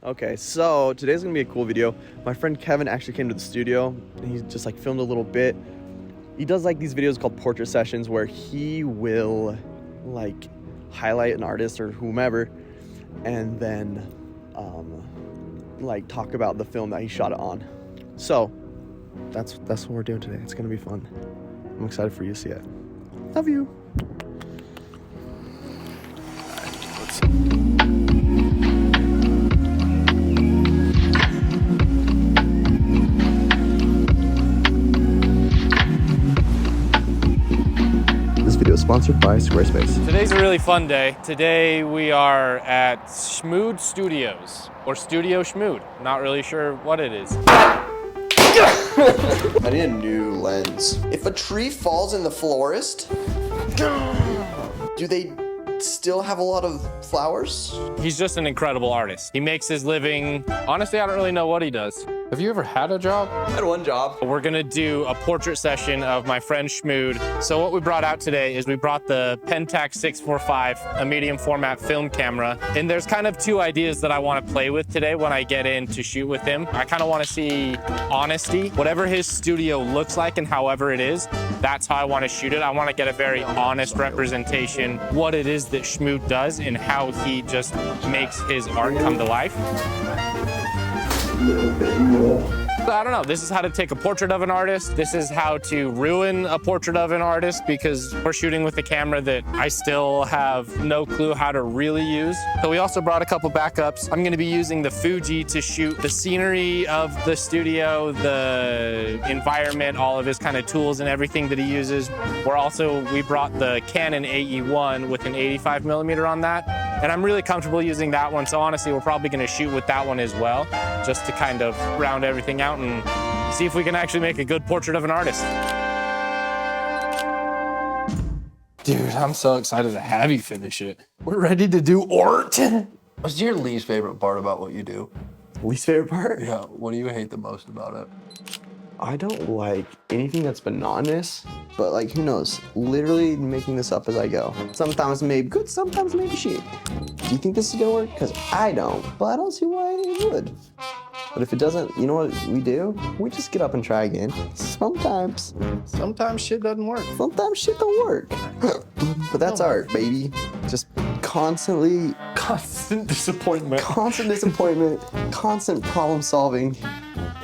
Okay, so today's gonna be a cool video. My friend Kevin actually came to the studio and he just like filmed a little bit. He does like these videos called portrait sessions where he will like highlight an artist or whomever and then like talk about the film that he shot it on. So that's what we're doing today. It's gonna be fun. I'm excited for you to see it. Love you. Let's see. Sponsored by Squarespace. Today's a really fun day. Today we are at Schmood Studios, or Studio Schmood. Not really sure what it is. I need a new lens. If a tree falls in the florist, do they still have a lot of flowers? He's just an incredible artist. He makes his living. Honestly, I don't really know what he does. Have you ever had a job? I had one job. We're gonna do a portrait session of my friend Schmood. So what we brought out today is we brought the Pentax 645, a medium format film camera. And there's kind of two ideas that I wanna play with today when I get in to shoot with him. I kinda wanna see honesty. Whatever his studio looks like and however it is, that's how I wanna shoot it. I wanna get a very honest representation, what it is that Schmood does and how he just makes his art come to life. I don't know, this is how to take a portrait of an artist. This is how to ruin a portrait of an artist because we're shooting with a camera that I still have no clue how to really use. So we also brought a couple backups. I'm gonna be using the Fuji to shoot the scenery of the studio, the environment, all of his kind of tools and everything that he uses. We brought the Canon AE1 with an 85mm on that. And I'm really comfortable using that one. So honestly, we're probably gonna shoot with that one as well, just to kind of round everything out and see if we can actually make a good portrait of an artist. Dude, I'm so excited to have you finish it. We're ready to do art. What's your least favorite part about what you do? Least favorite part? Yeah, what do you hate the most about it? I don't like anything that's monotonous, but like, who knows? Literally making this up as I go. Sometimes maybe good, sometimes maybe shit. Do you think this is gonna work? Because I don't, but I don't see why it would. But if it doesn't, you know what we do? We just get up and try again. Sometimes Shit doesn't work. sometimes shit don't work. But that's art, baby. Just constantly, Constant disappointment. constant disappointment, constant problem solving.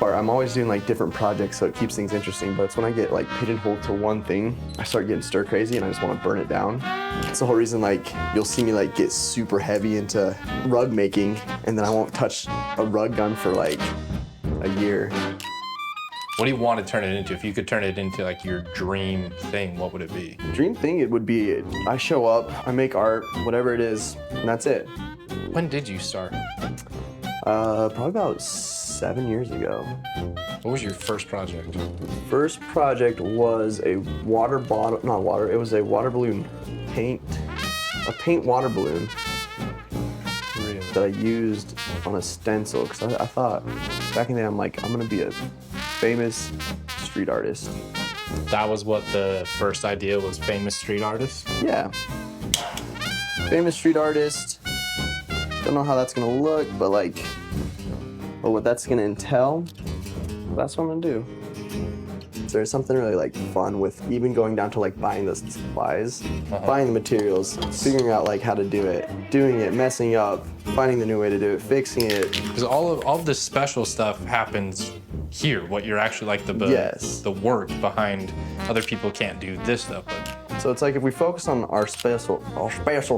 I'm always doing like different projects, so it keeps things interesting, but it's when I get like pigeonholed to one thing, I start getting stir crazy and I just want to burn it down. It's the whole reason like you'll see me like get super heavy into rug making and then I won't touch a rug gun for like a year. What do you want to turn it into? If you could turn it into like your dream thing, what would it be? Dream thing, it would be I show up, I make art, whatever it is, and that's it. When did you start? Probably about 7 years ago. What was your first project? First project was a water bottle, not water, it was a water balloon paint, a paint water balloon Really? that I used on a stencil because I thought back in the day, I'm like, I'm gonna be a famous street artist. That was what the first idea was, famous street artist? Yeah. Famous street artist. Don't know how that's gonna look, but like, but what that's gonna entail, that's what I'm gonna do. There's something really like fun with even going down to like buying the supplies, buying the materials, figuring out like how to do it, doing it, messing up, finding the new way to do it, fixing it. Because all of the special stuff happens here, what you're actually like Yes. the work behind other people can't do this stuff, but So it's like if we focus on our special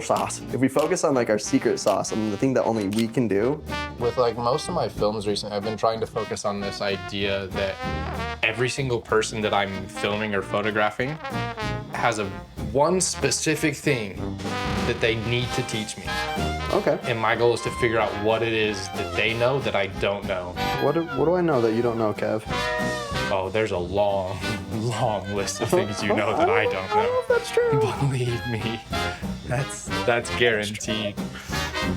sauce, if we focus on like our secret sauce, and the thing that only we can do. with like most of my films recently, I've been trying to focus on this idea that every single person that I'm filming or photographing has one specific thing that they need to teach me. Okay. And my goal is to figure out what it is that they know that I don't know. What do I know that you don't know, Kev? Oh, there's a long, long list of things you know that I don't I don't know know. if that's true. Believe me, that's guaranteed.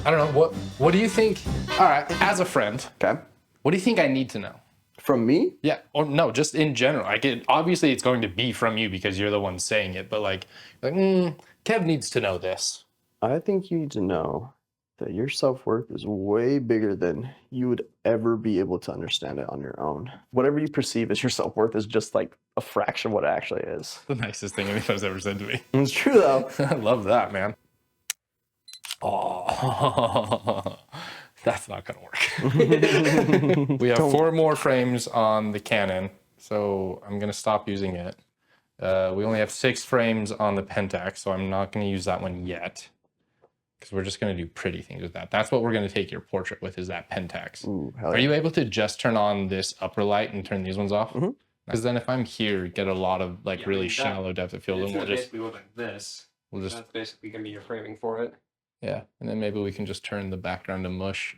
I don't know, what do you think, all right, as a friend, Okay. what do you think I need to know? From me? Yeah, or no, just in general. Obviously it's going to be from you because you're the one saying it, but Kev needs to know this. I think you need to know that your self-worth is way bigger than you would ever be able to understand it on your own. Whatever you perceive as your self-worth is just like a fraction of what it actually is. The nicest thing anybody's ever said to me. It's true though. I love that, man. Oh, that's not gonna work. We have 4 more frames on the Canon, so I'm gonna stop using it. We only have 6 frames on the Pentax, so I'm not gonna use that one yet, because we're just gonna do pretty things with that. That's what we're gonna take your portrait with, is that Pentax. Ooh, hell Are yeah. you able to just turn on this upper light and turn these ones off? Mhm. Because then if I'm here, get a lot of like really shallow depth of field, It's and we'll gonna just basically look like this. we'll just That's basically gonna be your framing for it. yeah, and then maybe we can just turn the background to mush.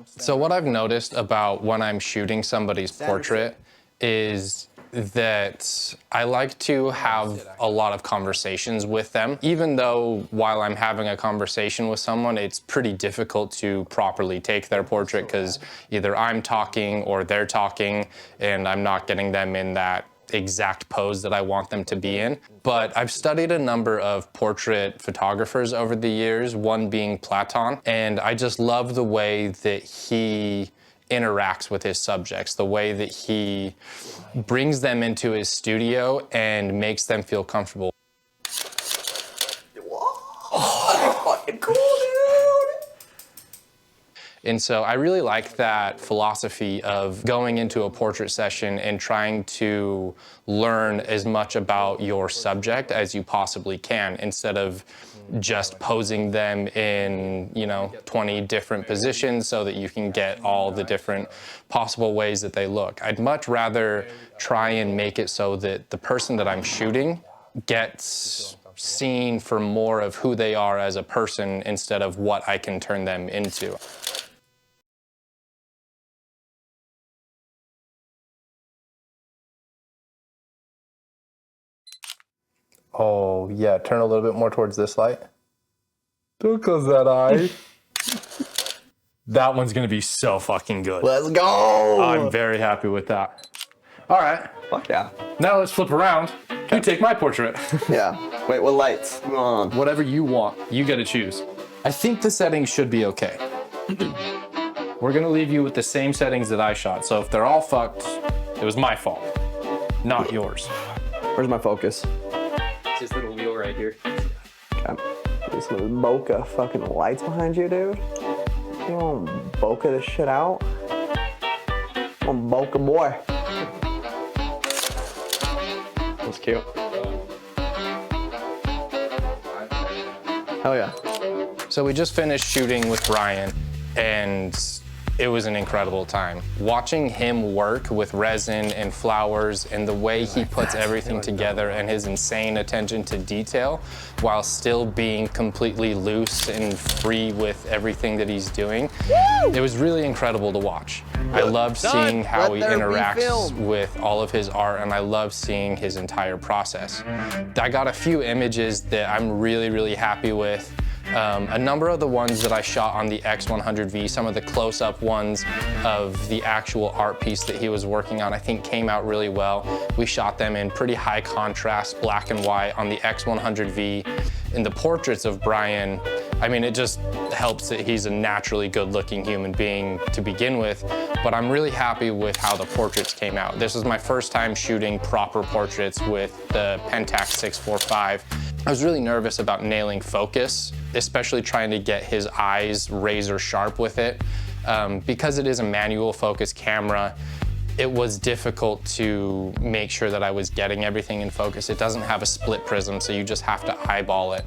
So what I've noticed about when I'm shooting somebody's portrait is that I like to have a lot of conversations with them. Even though while I'm having a conversation with someone, it's pretty difficult to properly take their portrait because either I'm talking or they're talking and I'm not getting them in that exact pose that I want them to be in. But I've studied a number of portrait photographers over the years, one being Platon, and I just love the way that he interacts with his subjects, the way that he brings them into his studio and makes them feel comfortable. Fucking cool, dude. And so I really like that philosophy of going into a portrait session and trying to learn as much about your subject as you possibly can, instead of just posing them in, 20 different positions so that you can get all the different possible ways that they look. I'd much rather try and make it so that the person that I'm shooting gets seen for more of who they are as a person instead of what I can turn them into. Oh, yeah, turn a little bit more towards this light. Don't close that eye. That one's gonna be so fucking good. Let's go. I'm very happy with that. All right, Fuck yeah. now let's flip around. You take my portrait. Yeah. Wait, what lights? Come on. Whatever you want, you get to choose. I think the settings should be okay. We're gonna leave you with the same settings that I shot, so if they're all fucked, it was my fault, not yours. Where's my focus? It's this little wheel right here. Okay. This little bokeh fucking lights behind you, dude. You want bokeh this shit out? I'm bokeh boy. That's cute. Hell yeah. So we just finished shooting with Brian, and it was an incredible time. Watching him work with resin and flowers and the way he puts everything together and his insane attention to detail while still being completely loose and free with everything that he's doing. It was really incredible to watch. I loved seeing how he interacts with all of his art, and I love seeing his entire process. I got a few images that I'm really, really happy with. A number of the ones that I shot on the X100V, some of the close-up ones of the actual art piece that he was working on, I think came out really well. We shot them in pretty high contrast, black and white on the X100V. In the portraits of Brian, I mean, it just helps that he's a naturally good-looking human being to begin with, but I'm really happy with how the portraits came out. This was my first time shooting proper portraits with the Pentax 645. I was really nervous about nailing focus, especially trying to get his eyes razor sharp with it. Because it is a manual focus camera, it was difficult to make sure that I was getting everything in focus. It doesn't have a split prism, so you just have to eyeball it.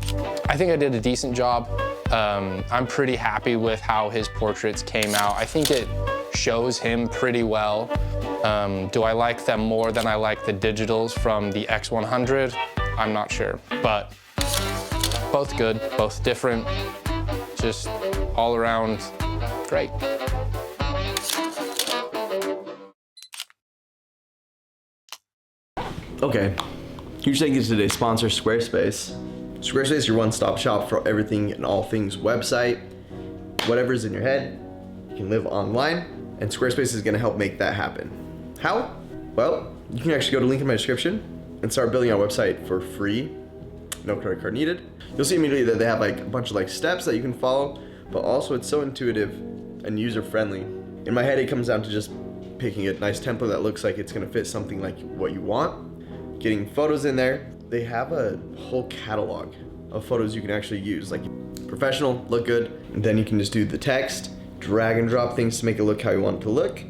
I think I did a decent job. I'm pretty happy with how his portraits came out. I think it shows him pretty well. Do I like them more than I like the digitals from the X100? I'm not sure, but both good, both different, just all around great. Okay, huge thank you to today's sponsor, Squarespace. Squarespace is your one-stop shop for everything and all things website. Whatever's in your head, you can live online, and Squarespace is gonna help make that happen. How? Well, you can actually go to the link in my description and start building our website for free. No credit card needed. You'll see immediately that they have like a bunch of like steps that you can follow. but also it's so intuitive and user-friendly. In my head, it comes down to just picking a nice template that looks like it's gonna fit something like what you want, getting photos in there. They have a whole catalog of photos you can actually use, like professional, look good, and then you can just do the text, drag and drop things to make it look how you want it to look,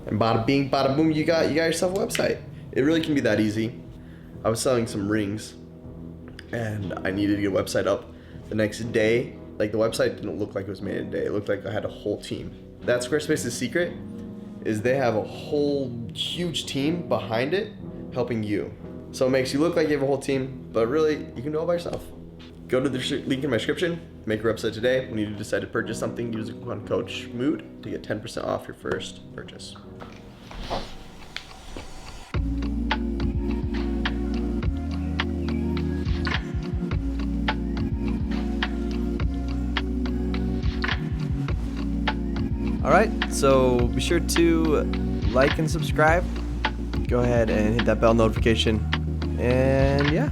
and bada bing, bada boom, you got yourself a website. It really can be that easy. I was selling some rings, and I needed to get a website up the next day. Like, the website didn't look like it was made in a day. It looked like I had a whole team. That's Squarespace's secret, is they have a whole huge team behind it helping you. So it makes you look like you have a whole team, but really, you can do it all by yourself. Go to the link in my description, make your website today. When you decide to purchase something, use the coupon code SCHMOOD to get 10% off your first purchase. Alright, so be sure to like and subscribe. Go ahead and hit that bell notification. And yeah.